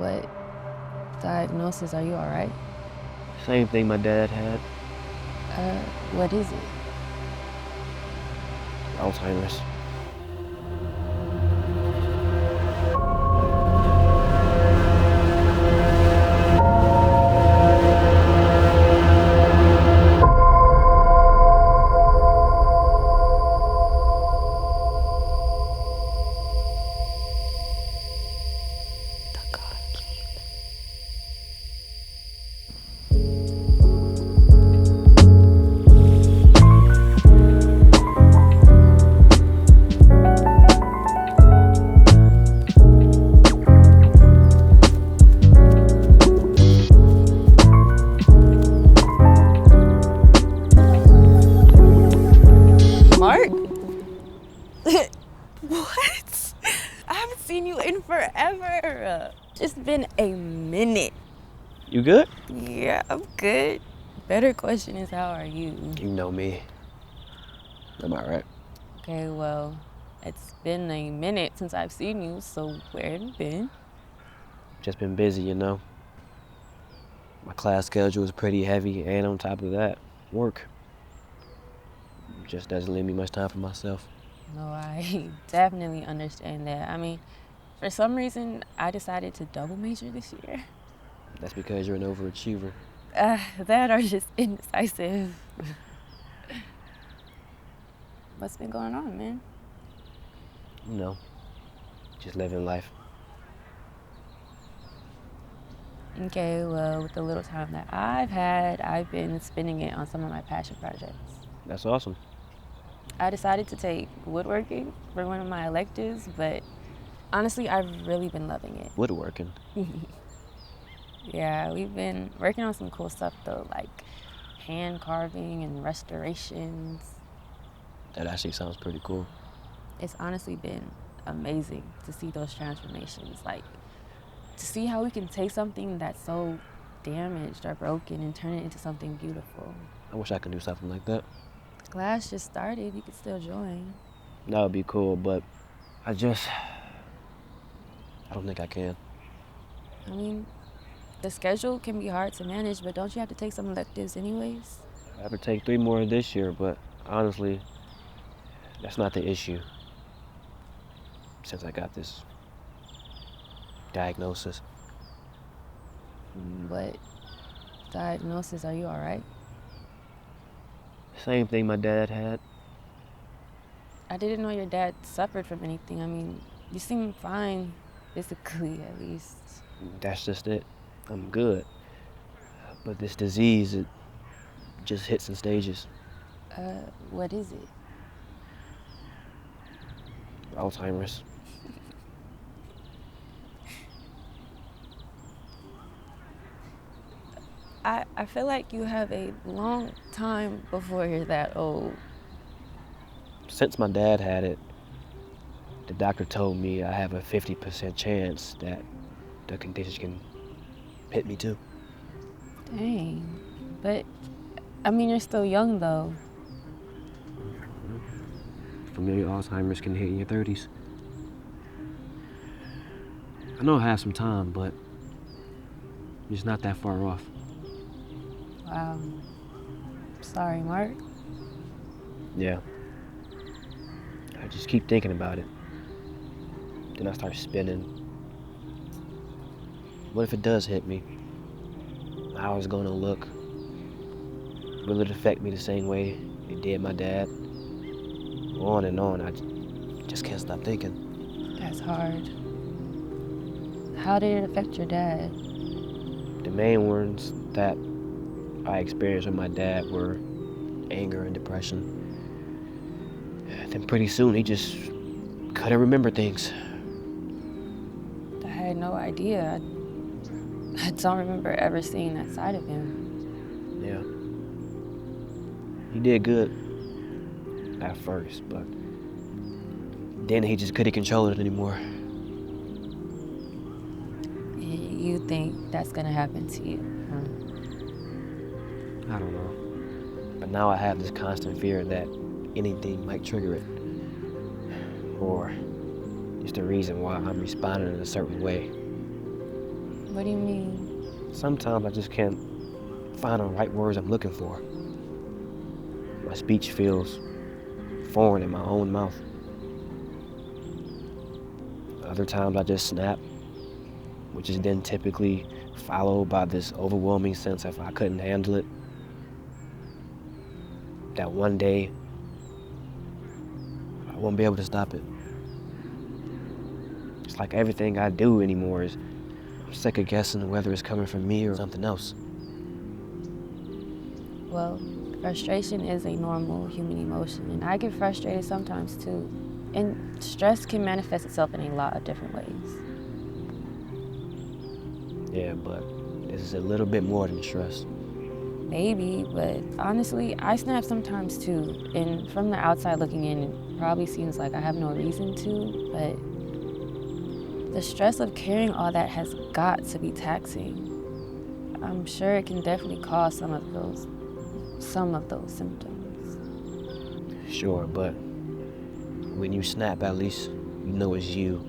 What diagnosis? Are you all right? Same thing my dad had. What is it? Alzheimer's. Mark? What? I haven't seen you in forever. Just been a minute. You good? Yeah, I'm good. Better question is, how are you? You know me. I'm all right. Okay, well, it's been a minute since I've seen you, so where have you been? Just been busy, you know. My class schedule is pretty heavy, and on top of that, work. Just doesn't leave me much time for myself. No, I definitely understand that. I mean, for some reason, I decided to double major this year. That's because you're an overachiever. That or just indecisive. What's been going on, man? You know, just living life. Okay, well, with the little time that I've had, I've been spending it on some of my passion projects. That's awesome. I decided to take woodworking for one of my electives, but honestly, I've really been loving it. Woodworking. Yeah, we've been working on some cool stuff though, like hand carving and restorations. That actually sounds pretty cool. It's honestly been amazing to see those transformations, like to see how we can take something that's so damaged or broken and turn it into something beautiful. I wish I could do something like that. Class just started, you could still join. That would be cool, but I don't think I can. I mean, the schedule can be hard to manage, but don't you have to take some electives anyways? I have to take 3 more this year, but honestly, that's not the issue. Since I got this diagnosis. What diagnosis? Are you all right? Same thing my dad had. I didn't know your dad suffered from anything. I mean, you seem fine, physically at least. That's just it. I'm good. But this disease, it just hits in stages. What is it? Alzheimer's. I feel like you have a long time before you're that old. Since my dad had it, the doctor told me I have a 50% chance that the condition can hit me too. Dang. But, I mean, you're still young though. Familiar Alzheimer's can hit in your 30s. I know I have some time, but it's not that far off. Wow. Sorry, Mark. Yeah. I just keep thinking about it. Then I start spinning. What if it does hit me? How is it gonna look? Will it affect me the same way it did my dad? On and on, I just can't stop thinking. That's hard. How did it affect your dad? The main ones that I experienced with my dad were anger and depression. Then pretty soon he just couldn't remember things. I had no idea. I don't remember ever seeing that side of him. Yeah. He did good at first, but then he just couldn't control it anymore. You think that's gonna happen to you, huh? I don't know. But now I have this constant fear that anything might trigger it. Or it's the reason why I'm responding in a certain way. What do you mean? Sometimes I just can't find the right words I'm looking for. My speech feels foreign in my own mouth. Other times I just snap, which is then typically followed by this overwhelming sense of I couldn't handle it. That one day, I won't be able to stop it. It's like everything I do anymore is second guessing whether it's coming from me or something else. Well, frustration is a normal human emotion, and I get frustrated sometimes too. And stress can manifest itself in a lot of different ways. Yeah, but this is a little bit more than stress. Maybe, but honestly, I snap sometimes too. And from the outside looking in, it probably seems like I have no reason to, but the stress of carrying all that has got to be taxing. I'm sure it can definitely cause some of those symptoms. Sure, but when you snap, at least you know it's you.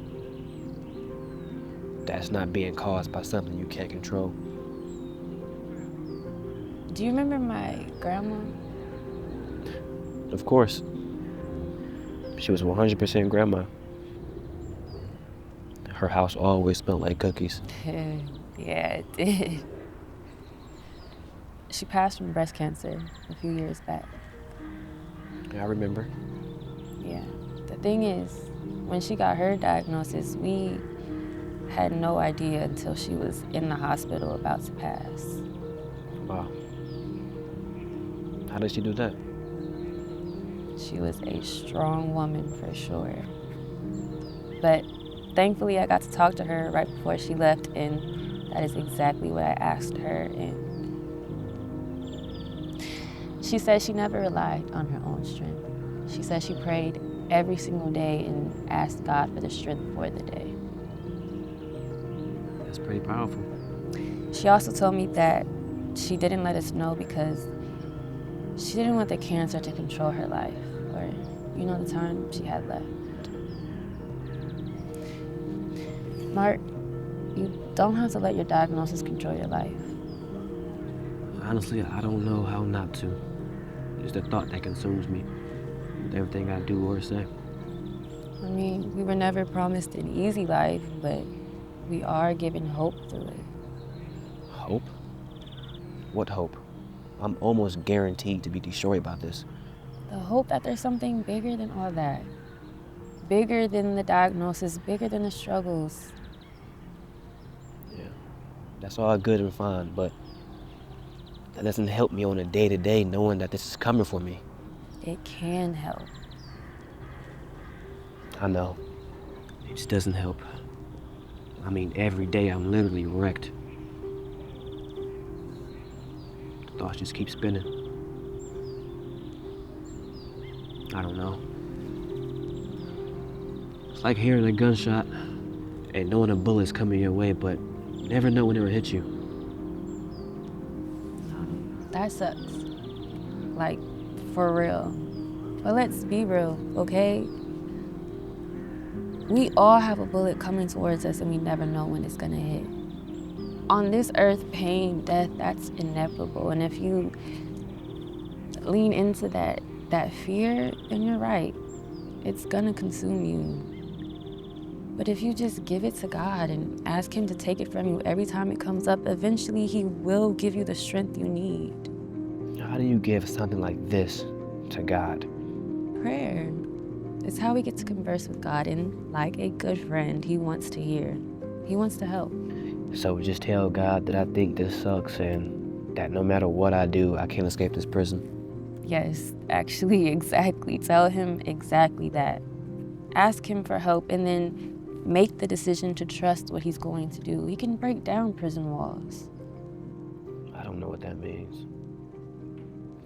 That's not being caused by something you can't control. Do you remember my grandma? Of course. She was 100% grandma. Her house always smelled like cookies. Yeah, it did. She passed from breast cancer a few years back. I remember. Yeah. The thing is, when she got her diagnosis, we had no idea until she was in the hospital about to pass. Wow. How did she do that? She was a strong woman for sure. But thankfully, I got to talk to her right before she left, and that is exactly what I asked her. And she said she never relied on her own strength. She said she prayed every single day and asked God for the strength for the day. That's pretty powerful. She also told me that she didn't let us know because she didn't want the cancer to control her life, or, the time she had left. Mark, you don't have to let your diagnosis control your life. Honestly, I don't know how not to. It's the thought that consumes me with everything I do or say. I mean, we were never promised an easy life, but we are given hope through it. Hope? What hope? I'm almost guaranteed to be destroyed by this. The hope that there's something bigger than all that. Bigger than the diagnosis, bigger than the struggles. Yeah, that's all good and fine, but that doesn't help me on a day-to-day knowing that this is coming for me. It can help. I know. It just doesn't help. I mean, every day I'm literally wrecked. Thoughts just keep spinning. I don't know. It's like hearing a gunshot and knowing a bullet's coming your way, but never know when it'll hit you. That sucks. Like, for real. But let's be real, okay? We all have a bullet coming towards us and we never know when it's gonna hit. On this earth, pain, death, that's inevitable. And if you lean into that fear, then you're right. It's gonna consume you. But if you just give it to God and ask Him to take it from you every time it comes up, eventually He will give you the strength you need. How do you give something like this to God? Prayer. It's how we get to converse with God, and like a good friend, He wants to hear. He wants to help. So just tell God that I think this sucks and that no matter what I do, I can't escape this prison. Yes, actually, exactly. Tell Him exactly that. Ask Him for help and then make the decision to trust what He's going to do. He can break down prison walls. I don't know what that means.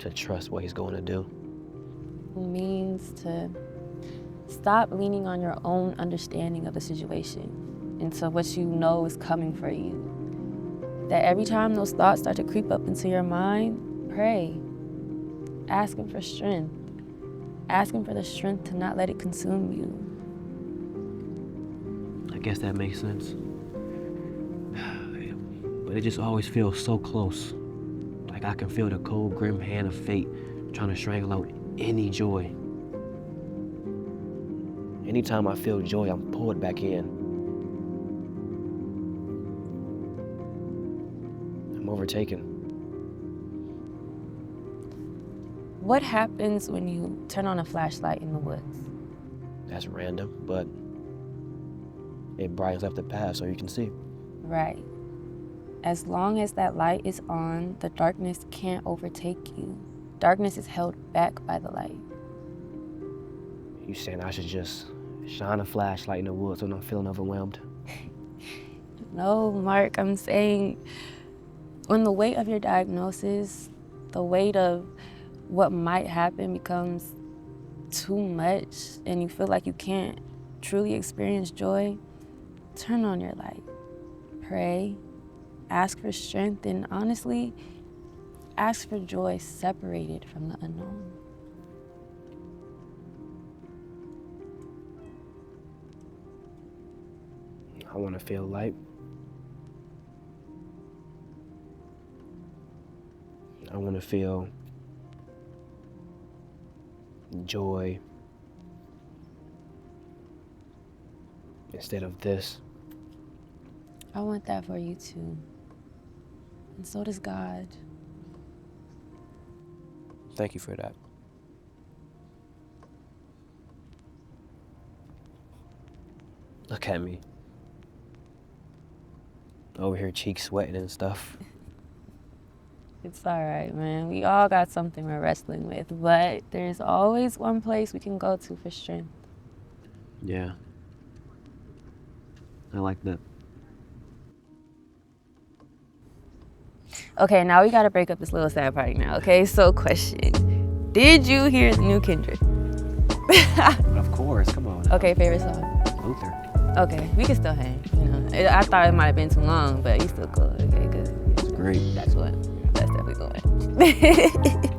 To trust what He's going to do. It means to stop leaning on your own understanding of the situation into what you know is coming for you. That every time those thoughts start to creep up into your mind, pray. Ask Him for strength. Ask Him for the strength to not let it consume you. I guess that makes sense. but it just always feels so close. Like I can feel the cold, grim hand of fate trying to strangle out any joy. Anytime I feel joy, I'm pulled back in. I'm overtaken. What happens when you turn on a flashlight in the woods? That's random, but it brightens up the path so you can see. Right. As long as that light is on, the darkness can't overtake you. Darkness is held back by the light. You saying I should just shine a flashlight in the woods when I'm feeling overwhelmed? No, Mark, I'm saying when the weight of your diagnosis, the weight of what might happen becomes too much and you feel like you can't truly experience joy, turn on your light. Pray, ask for strength, and honestly, ask for joy separated from the unknown. I want to feel light. I want to feel joy instead of this. I want that for you too. And so does God. Thank you for that. Look at me. Over here, cheeks sweating and stuff. It's all right, man. We all got something we're wrestling with, but there's always one place we can go to for strength. Yeah. I like that. Okay, now we gotta break up this little sad party now, okay? So question, did you hear the new Kendrick? Of course, come on. Okay, favorite song? Luther. Okay, we can still hang, you know. I thought it might have been too long, but you still cool, okay, good. It's great. That's definitely going.